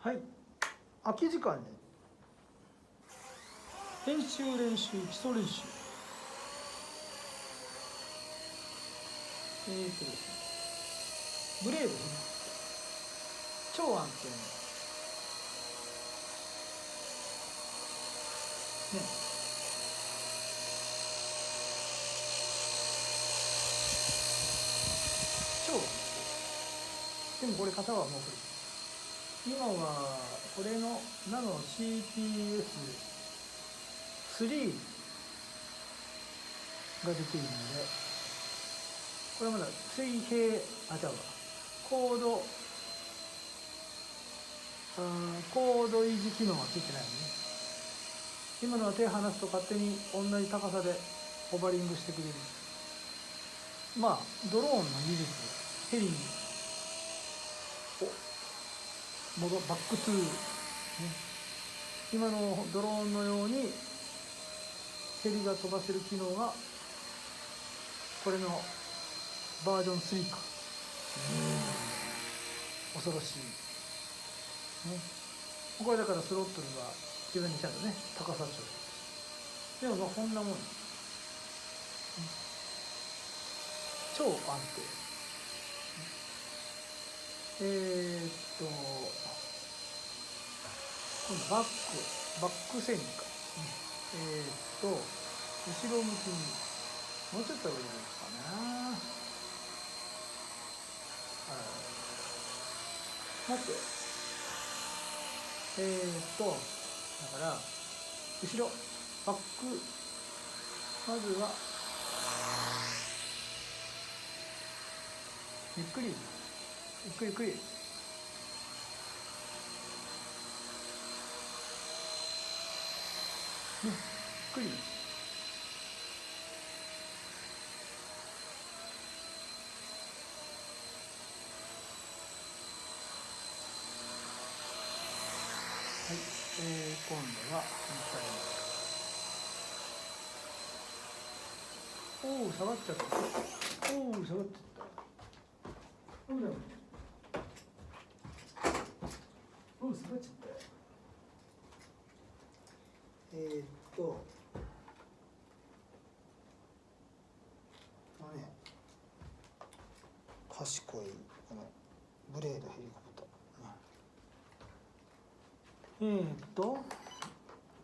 はい、空き時間に練習基礎練習ですね、ブレード超安定ね、超安定。でもこれ型はもう古い。今はこれのナノ CPS3 が出ているので、これはまだ水平コード維持機能はついてないのね。今のは手離すと勝手に同じ高さでホバリングしてくれる。まあドローンの技術、ヘリにバックトゥー、ね、今のドローンのようにヘリが飛ばせる機能がこれのバージョン3か。恐ろしい、ね、これだからスロットルが自分でちゃんとね高さ調整。でもまあこんなもん、超安定。今度バック線か、後ろ向きにもうちょっと上にいくかな。待って、だから後ろバック、まずはゆっくりゆっくりゆっくり、はい、今度は反対に下がっちゃった。下がっちゃった。下がっちゃった賢いこのブレードヘリコプター、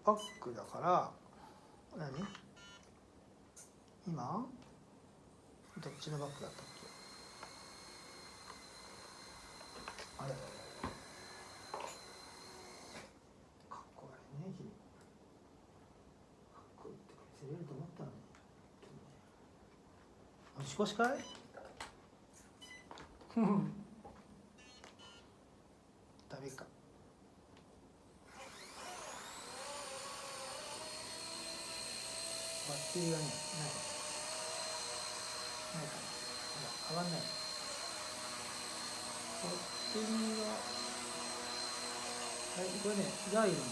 バックだから今どっちのバックだったっけ。あれかっこ悪いね、かっこいいって見せれると思ったのに。年越しかいダメか。バッテリーがねないかな。上がんない。バッテリーはこれねガイロンだね。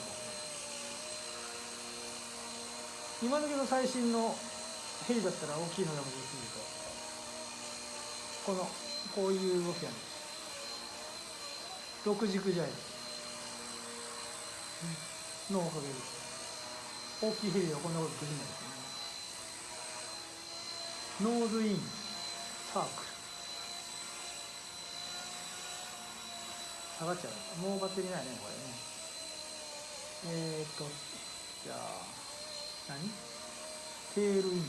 今時の最新のヘリだったら大きいのでもできると、こういう動きやね。6軸ジャイロのおかげです。大きいヘリはこんなことできないですね。ノーズインサークル下がっちゃう。もうバッテリーないねこれね。じゃあテールイン、ね、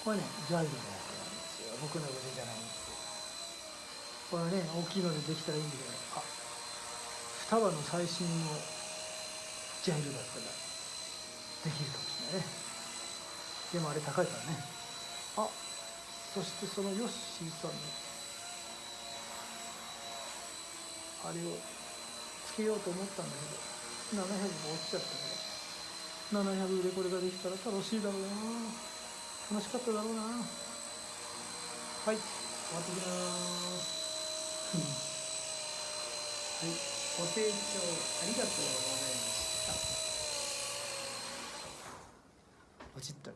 これねジャイロのやつなんですよ。僕の腕じゃないんですよ。これね大きいのでできたらいいんだけど、双葉の最新のジャイロだったらできるかもしれないね。でもあれ高いからね。そしてそのヨッシーさんのあれをつけようと思ったんだけど700が落ちちゃったから、700でこれができたら楽しいだろうな、楽しかっただろうな。はい、終わってきますはい、ご清聴ありがとうございました。ポチッと